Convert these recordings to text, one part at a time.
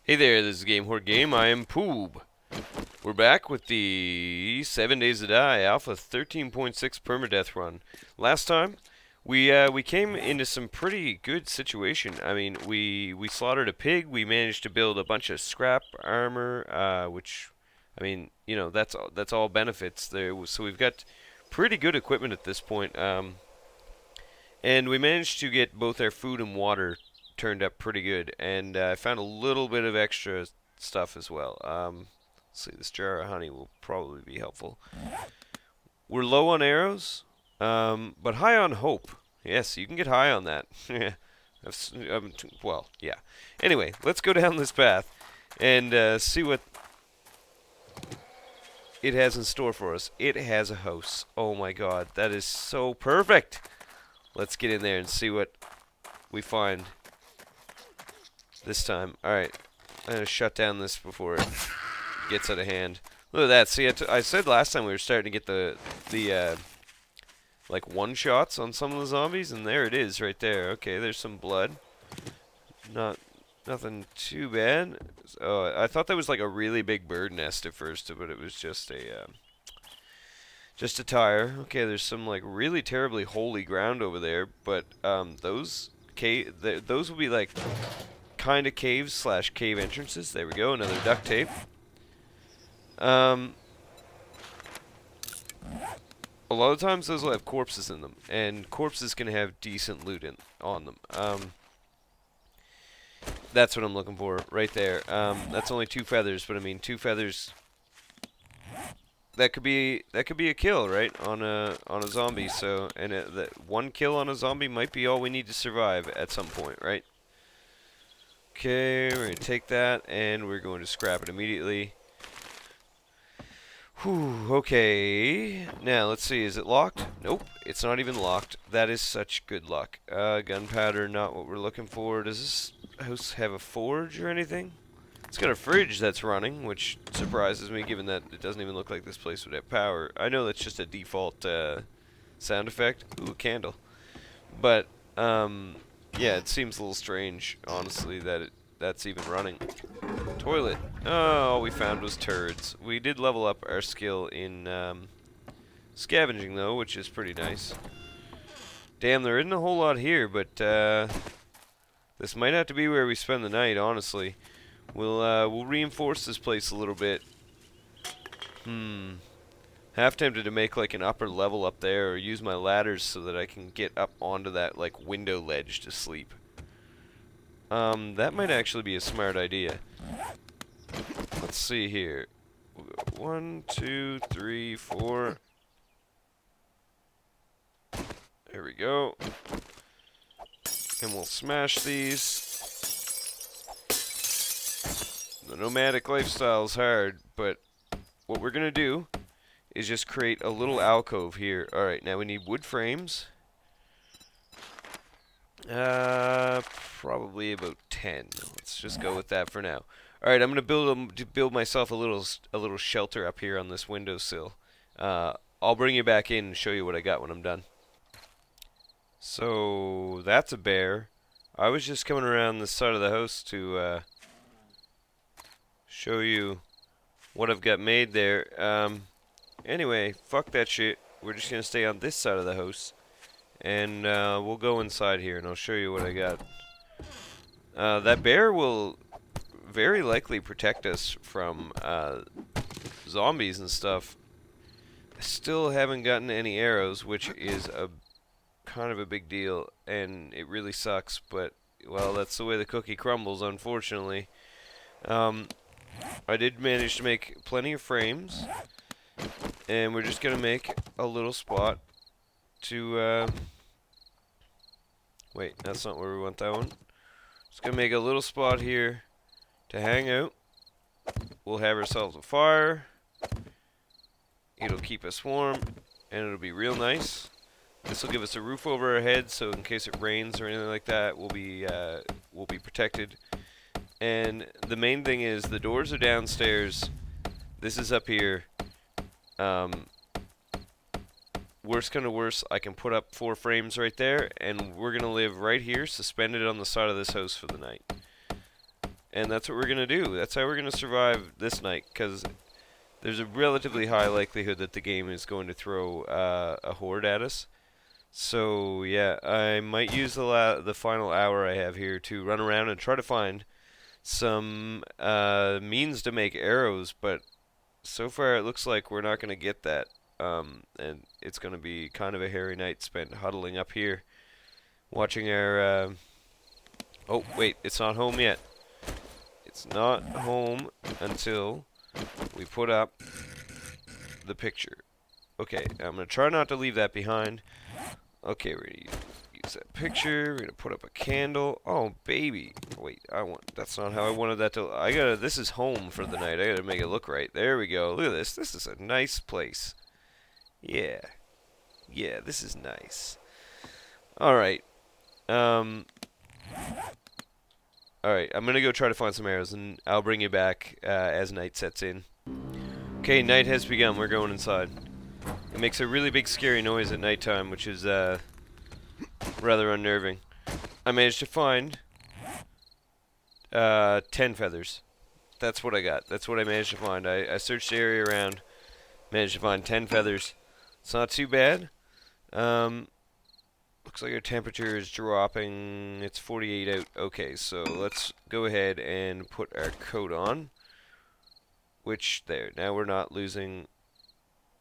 Hey there, this is Game Horde Game. I am Poob. We're back with the 7 Days to Die Alpha 13.6 Permadeath run. Last time, we came into some pretty good situation. I mean, we slaughtered a pig. We managed to build a bunch of scrap armor, which, I mean, you know, that's all benefits there. So we've got pretty good equipment at this point. And we managed to get both our food and water turned up pretty good. And I found a little bit of extra stuff as well. Let's see, this jar of honey will probably be helpful. We're low on arrows, but high on hope. Yes, you can get high on that. Well, yeah. Anyway, let's go down this path and see what it has in store for us. It has a house. Oh my god, that is so perfect. Let's get in there and see what we find this time. Alright, I'm going to shut down this before it gets out of hand. Look at that. See, I said last time we were starting to get the like one-shots on some of the zombies, and there it is right there. Okay, there's some blood. Nothing too bad. Oh, I thought that was like a really big bird nest at first, but it was just a tire. Okay, there's some like really terribly holy ground over there, but those those will be like kind of caves slash cave entrances. There we go, another duct tape. A lot of times those will have corpses in them, and corpses can have decent loot on them. That's what I'm looking for right there. That's only 2 feathers, but I mean 2 feathers. That could be a kill, right, on a zombie. So, and that 1 kill on a zombie might be all we need to survive at some point, right? Okay, we're gonna take that and we're going to scrap it immediately. Whew, okay. Now, let's see, is it locked? Nope, it's not even locked. That is such good luck. Gunpowder, not what we're looking for. Does this house have a forge or anything? It's got a fridge that's running, which surprises me given that it doesn't even look like this place would have power. I know that's just a default sound effect. Ooh, a candle. But, yeah, it seems a little strange, honestly, that that's even running. Toilet. Oh, all we found was turds. We did level up our skill in scavenging, though, which is pretty nice. Damn, there isn't a whole lot here, but this might have to be where we spend the night, honestly. We'll reinforce this place a little bit. Half tempted to make like an upper level up there, or use my ladders so that I can get up onto that like window ledge to sleep. That might actually be a smart idea. Let's see here. 1, 2, 3, 4. There we go. And we'll smash these. The nomadic lifestyle is hard, but what we're gonna do is just create a little alcove here. Alright, now we need wood frames. Probably about 10. Let's just go with that for now. Alright, I'm gonna build myself a little shelter up here on this windowsill. I'll bring you back in and show you what I got when I'm done. So that's a bear. I was just coming around this side of the house to show you what I've got made there. Anyway, fuck that shit. We're just gonna stay on this side of the house, and we'll go inside here and I'll show you what I got. That bear will very likely protect us from zombies and stuff. I still haven't gotten any arrows, which is a kind of a big deal, and it really sucks, but well, that's the way the cookie crumbles, unfortunately. I did manage to make plenty of frames, and we're just gonna make a little spot to wait, that's not where we want that one. Just gonna make a little spot here to hang out. We'll have ourselves a fire. It'll keep us warm, and it'll be real nice. This will give us a roof over our heads, so in case it rains or anything like that, we'll be protected. And the main thing is the doors are downstairs. This is up here. Worst come to worst, I can put up 4 frames right there, and we're gonna live right here, suspended on the side of this house for the night. And that's what we're going to do. That's how we're going to survive this night, because there's a relatively high likelihood that the game is going to throw a horde at us. So yeah, I might use the final hour I have here to run around and try to find some means to make arrows, but so far it looks like we're not going to get that. And it's going to be kind of a hairy night spent huddling up here, watching our... oh, wait, it's not home yet. It's not home until we put up the picture. Okay, I'm going to try not to leave that behind. Okay, we're going to use that picture. We're going to put up a candle. Oh, baby. Wait, that's not how I wanted that to... this is home for the night. I got to make it look right. There we go. Look at this. This is a nice place. Yeah. Yeah, this is nice. Alright. Alright, I'm gonna go try to find some arrows, and I'll bring you back as night sets in. Okay, night has begun. We're going inside. It makes a really big scary noise at nighttime, which is rather unnerving. I managed to find 10 feathers. That's what I got. That's what I managed to find. I searched the area around, managed to find 10 feathers. It's not too bad. Looks like our temperature is dropping. It's 48 out. Okay, so let's go ahead and put our coat on. Which, there. Now we're not losing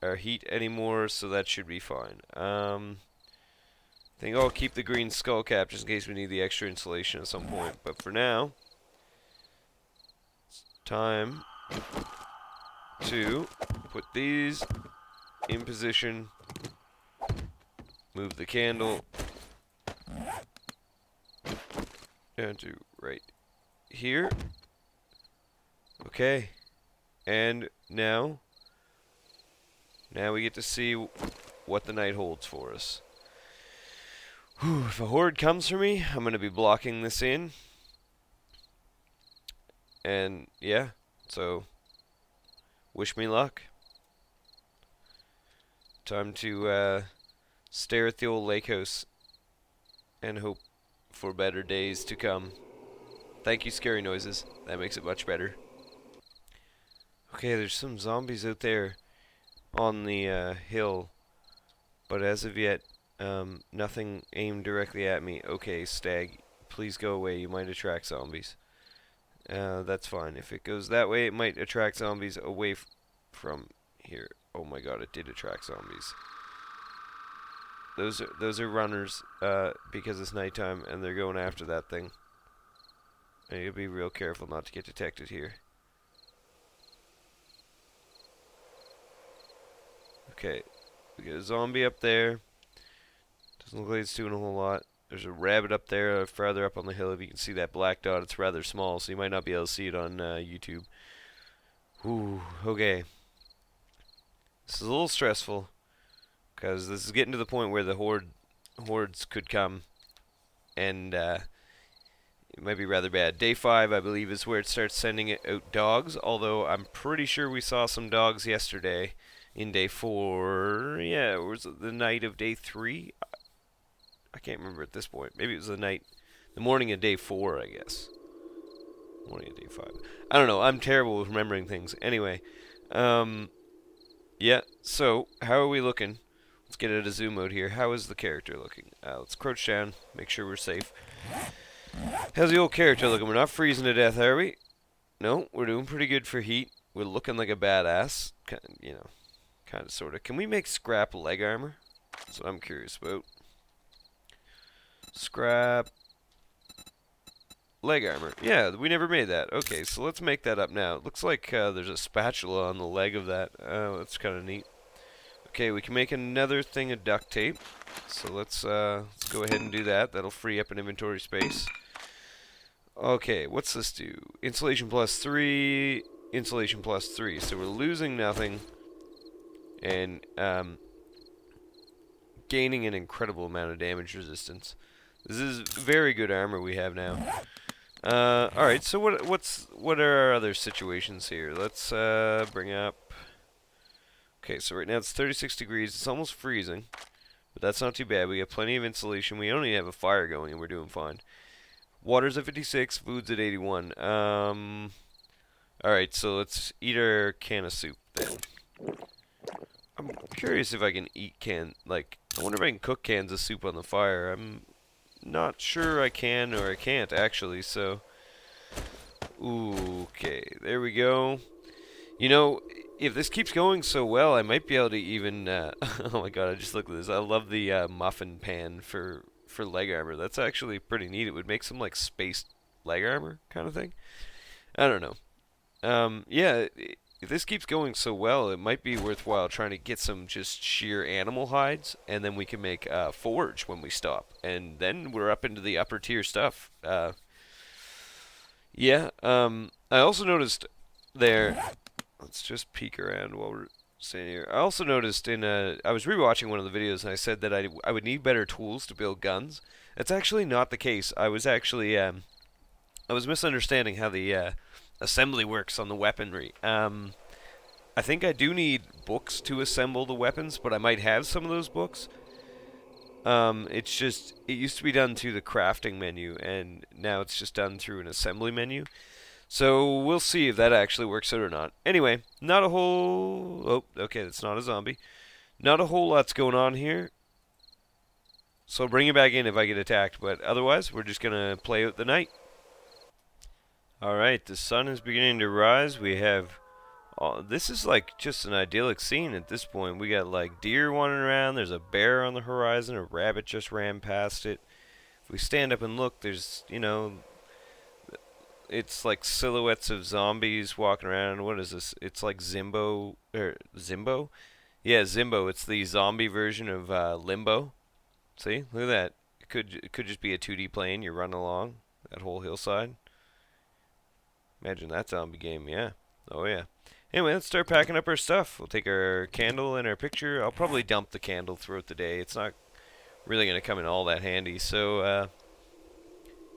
our heat anymore, so that should be fine. I think I'll keep the green skull cap just in case we need the extra insulation at some point. But for now, it's time to put these in position. Move the candle down to right here. Okay. And now we get to see what the night holds for us. Whew, if a horde comes for me, I'm going to be blocking this in. And yeah, so wish me luck. Time to stare at the old lake house and hope for better days to come. Thank you, scary noises. That makes it much better. Okay, there's some zombies out there on the hill, but as of yet, nothing aimed directly at me. Okay, stag, please go away. You might attract zombies. That's fine. If it goes that way, it might attract zombies away from here. Oh my god, it did attract zombies. Those are runners because it's nighttime and they're going after that thing. I need to be real careful not to get detected here. Okay, we got a zombie up there. Doesn't look like it's doing a whole lot. There's a rabbit up there farther up on the hill. If you can see that black dot, it's rather small, so you might not be able to see it on YouTube. Ooh, okay. This is a little stressful, because this is getting to the point where the hordes could come, and it might be rather bad. Day 5, I believe, is where it starts sending out dogs, although I'm pretty sure we saw some dogs yesterday in day 4. Yeah, or was it the night of day 3? I can't remember at this point. Maybe it was the morning of day 4, I guess. Morning of day 5. I don't know. I'm terrible with remembering things. Anyway, yeah, so how are we looking? Let's get it a zoom mode here. How is the character looking? Let's crouch down, make sure we're safe. How's the old character looking? We're not freezing to death, are we? No, we're doing pretty good for heat. We're looking like a badass. You know, kind of, sort of. Can we make scrap leg armor? That's what I'm curious about. Scrap leg armor. Yeah, we never made that. Okay, so let's make that up now. It looks like there's a spatula on the leg of that. That's kind of neat. Okay, we can make another thing of duct tape. So let's go ahead and do that. That'll free up an inventory space. Okay, what's this do? Insulation +3, insulation +3. So we're losing nothing and gaining an incredible amount of damage resistance. This is very good armor we have now. Alright, so what are our other situations here? Let's bring up... Okay, so right now it's 36 degrees. It's almost freezing, but that's not too bad. We have plenty of insulation. We only have a fire going, and we're doing fine. Water's at 56, food's at 81. Alright, so let's eat our can of soup then. I'm curious if I can eat I wonder if I can cook cans of soup on the fire. I'm not sure I can or I can't, actually, so. Ooh, okay, there we go. You know, if this keeps going so well, I might be able to even, oh my god, I just looked at this. I love the muffin pan for leg armor. That's actually pretty neat. It would make some, like, space leg armor kind of thing. I don't know. Yeah, if this keeps going so well, it might be worthwhile trying to get some just sheer animal hides, and then we can make forge when we stop. And then we're up into the upper tier stuff. Yeah, I also noticed there, let's just peek around while we're standing here. I also noticed I was rewatching one of the videos and I said that I would need better tools to build guns. That's actually not the case. I was actually, I was misunderstanding how the assembly works on the weaponry. I think I do need books to assemble the weapons, but I might have some of those books. It's just, it used to be done through the crafting menu, and now it's just done through an assembly menu. So we'll see if that actually works out or not. Anyway, not a whole... Oh, okay, that's not a zombie. Not a whole lot's going on here. So I'll bring you back in if I get attacked, but otherwise, we're just going to play out the night. Alright, the sun is beginning to rise. We have... this is like just an idyllic scene at this point. We got like deer wandering around. There's a bear on the horizon. A rabbit just ran past it. If we stand up and look, there's, you know... It's like silhouettes of zombies walking around. What is this? It's like Zimbo, or Zimbo? Yeah, Zimbo. It's the zombie version of Limbo. See? Look at that. It could just be a 2D plane. You're running along that whole hillside. Imagine that zombie game, yeah. Oh, yeah. Anyway, let's start packing up our stuff. We'll take our candle and our picture. I'll probably dump the candle throughout the day. It's not really going to come in all that handy. So,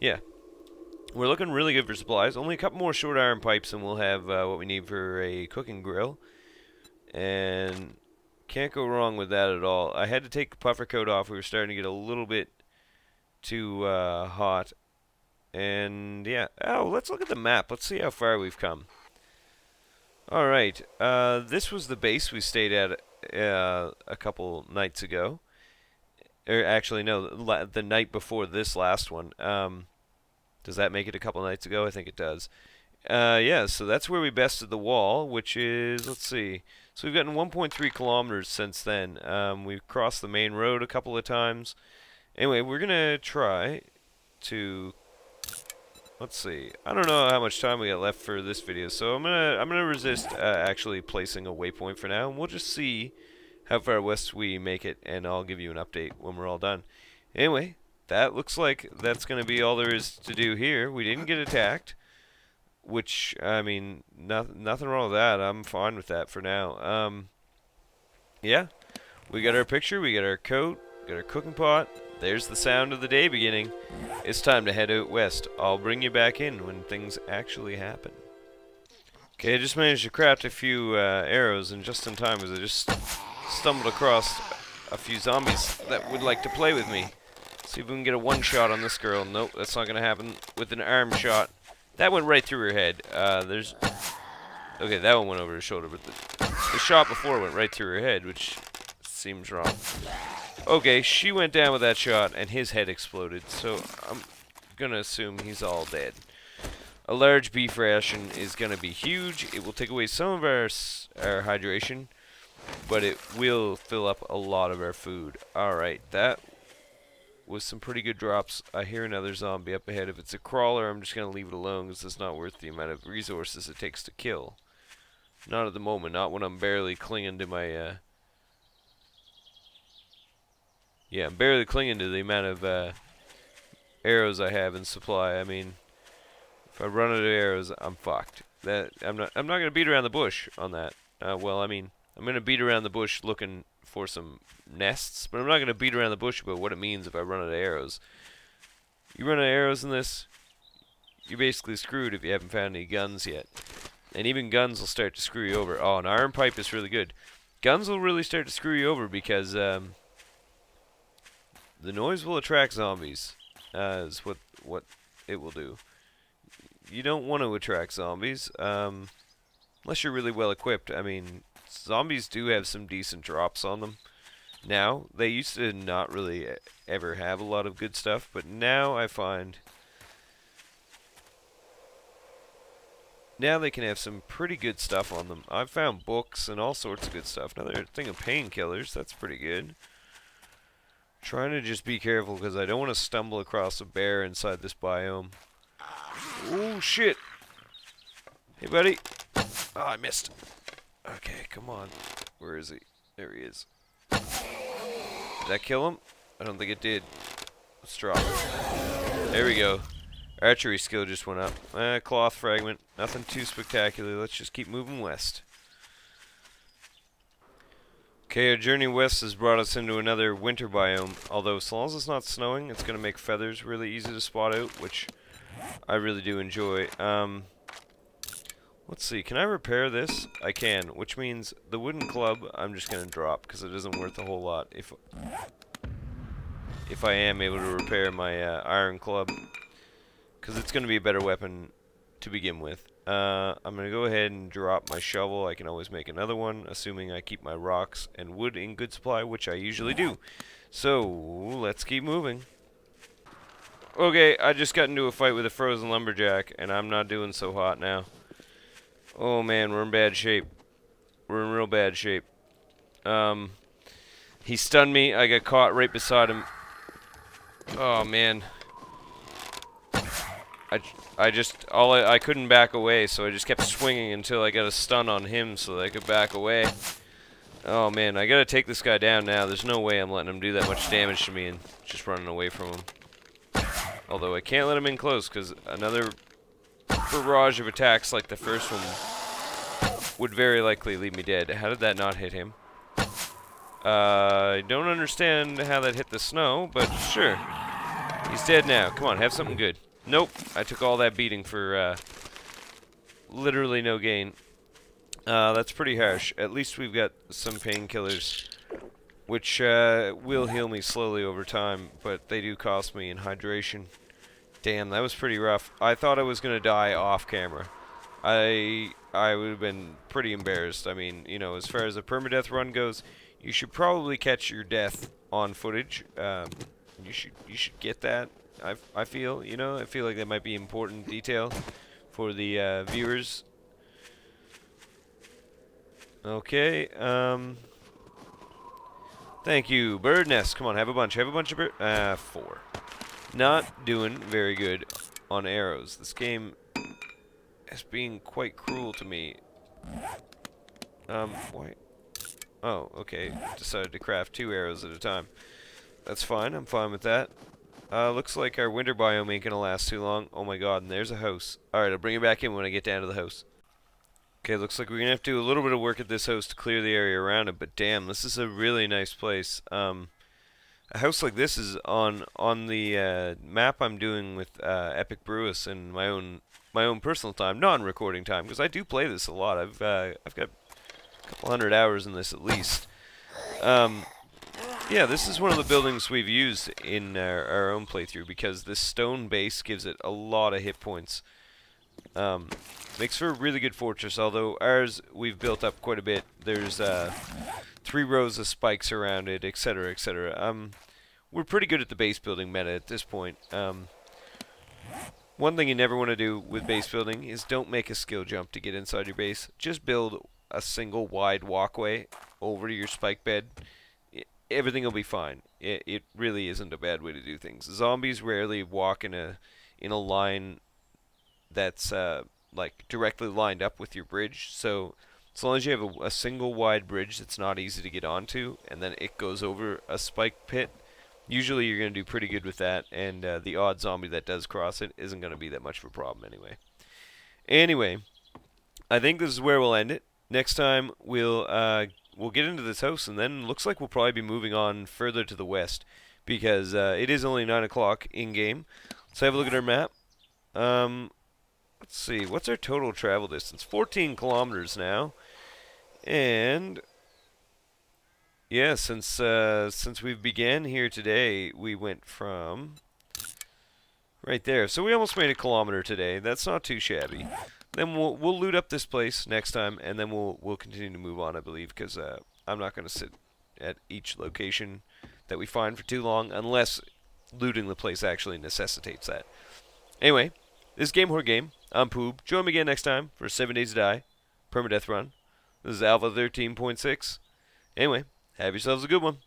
yeah. We're looking really good for supplies. Only a couple more short iron pipes and we'll have what we need for a cooking grill. And can't go wrong with that at all. I had to take the puffer coat off. We were starting to get a little bit too hot. And yeah. Oh, let's look at the map. Let's see how far we've come. Alright. This was the base we stayed at a couple nights ago. Or actually, no, the night before this last one. Does that make it a couple nights ago? I think it does. Yeah, so that's where we bested the wall, which is, let's see. So we've gotten 1.3 kilometers since then. We've crossed the main road a couple of times. Anyway, we're going to try to, let's see. I don't know how much time we got left for this video, so I'm gonna resist actually placing a waypoint for now, and we'll just see how far west we make it, and I'll give you an update when we're all done. Anyway, that looks like that's going to be all there is to do here. We didn't get attacked, which, I mean, nothing wrong with that. I'm fine with that for now. Yeah, we got our picture, we got our coat, got our cooking pot. There's the sound of the day beginning. It's time to head out west. I'll bring you back in when things actually happen. Okay, I just managed to craft a few arrows, and just in time, because I just stumbled across a few zombies that would like to play with me. See if we can get a one-shot on this girl. Nope, that's not going to happen with an arm shot. That went right through her head. Okay, that one went over her shoulder, but the shot before went right through her head, which seems wrong. Okay, she went down with that shot, and his head exploded, so I'm going to assume he's all dead. A large beef ration is going to be huge. It will take away some of our hydration, but it will fill up a lot of our food. Alright, that with some pretty good drops. I hear another zombie up ahead. If it's a crawler, I'm just going to leave it alone because it's not worth the amount of resources it takes to kill. Not at the moment. Not when I'm barely clinging to my... Yeah, I'm barely clinging to the amount of arrows I have in supply. I mean, if I run out of arrows, I'm fucked. I'm not going to beat around the bush on that. Well, I mean, I'm going to beat around the bush looking for some nests, but I'm not going to beat around the bush about what it means if I run out of arrows. You run out of arrows in this, you're basically screwed if you haven't found any guns yet. And even guns will start to screw you over. Oh, an iron pipe is really good. Guns will really start to screw you over because the noise will attract zombies. Is what it will do. You don't want to attract zombies, unless you're really well equipped. I mean, zombies do have some decent drops on them. Now, they used to not really ever have a lot of good stuff, but now I find now they can have some pretty good stuff on them. I've found books and all sorts of good stuff. Another thing of painkillers, that's pretty good. Trying to just be careful because I don't want to stumble across a bear inside this biome. Oh, shit. Hey, buddy. Oh, I missed. Okay, come on. Where is he? There he is. Did that kill him? I don't think it did. Let's drop it. There we go. Archery skill just went up. Cloth fragment. Nothing too spectacular. Let's just keep moving west. Okay, our journey west has brought us into another winter biome. Although, as long as it's not snowing, it's going to make feathers really easy to spot out, which I really do enjoy. Let's see. Can I repair this? I can, which means the wooden club I'm just going to drop because it isn't worth a whole lot if I am able to repair my iron club, because it's going to be a better weapon to begin with. I'm going to go ahead and drop my shovel. I can always make another one, assuming I keep my rocks and wood in good supply, which I usually do. So, let's keep moving. Okay, I just got into a fight with a frozen lumberjack, and I'm not doing so hot now. Oh man, we're in bad shape. We're in real bad shape. He stunned me. I got caught right beside him. Oh man. I couldn't back away, so I just kept swinging until I got a stun on him so that I could back away. Oh man, I gotta take this guy down now. There's no way I'm letting him do that much damage to me and just running away from him. Although I can't let him in close, because another barrage of attacks like the first one would very likely leave me dead. How did that not hit him? I don't understand how that hit the snow, but sure. He's dead now. Come on, have something good. Nope, I took all that beating for literally no gain. That's pretty harsh. At least we've got some painkillers, which will heal me slowly over time, but they do cost me in hydration. Damn, that was pretty rough. I thought I was going to die off camera. I would have been pretty embarrassed. I mean, you know, as far as a permadeath run goes, you should probably catch your death on footage. You should get that. I feel, you know, I feel like that might be important detail for the viewers. Okay, thank you. Bird nest. Come on, have a bunch. Have a bunch of bird. 4. Not doing very good on arrows. This game is being quite cruel to me. Why? Oh, okay. Decided to craft 2 arrows at a time. That's fine. I'm fine with that. Looks like our winter biome ain't gonna last too long. Oh my god, and there's a house. Alright, I'll bring it back in when I get down to the house. Okay, looks like we're gonna have to do a little bit of work at this house to clear the area around it, but damn, this is a really nice place. A house like this is on the map I'm doing with Epic Brewis in my own personal time, non-recording time, because I do play this a lot. I've got a couple hundred hours in this at least. Yeah, this is one of the buildings we've used in our own playthrough because this stone base gives it a lot of hit points. Makes for a really good fortress, although ours we've built up quite a bit. There's 3 rows of spikes around it, etc., etc. We're pretty good at the base building meta at this point. One thing you never want to do with base building is don't make a skill jump to get inside your base. Just build a single wide walkway over to your spike bed. Everything will be fine. It really isn't a bad way to do things. Zombies rarely walk in a line that's like directly lined up with your bridge. So as long as you have a single wide bridge that's not easy to get onto, and then it goes over a spike pit, usually you're going to do pretty good with that, and the odd zombie that does cross it isn't going to be that much of a problem anyway. Anyway, I think this is where we'll end it. Next time we'll get into this house, and then looks like we'll probably be moving on further to the west, because it is only 9 o'clock in-game. Let's have a look at our map. Let's see, what's our total travel distance? 14 kilometers now. And yeah, since we began here today, we went from Right there. So we almost made a kilometer today. That's not too shabby. Then we'll loot up this place next time, and then we'll continue to move on, I believe, because I'm not going to sit at each location that we find for too long unless looting the place actually necessitates that. Anyway, this is Game Horror Game. I'm Poob. Join me again next time for 7 Days to Die, Permadeath Run. This is Alpha 13.6. Anyway, have yourselves a good one.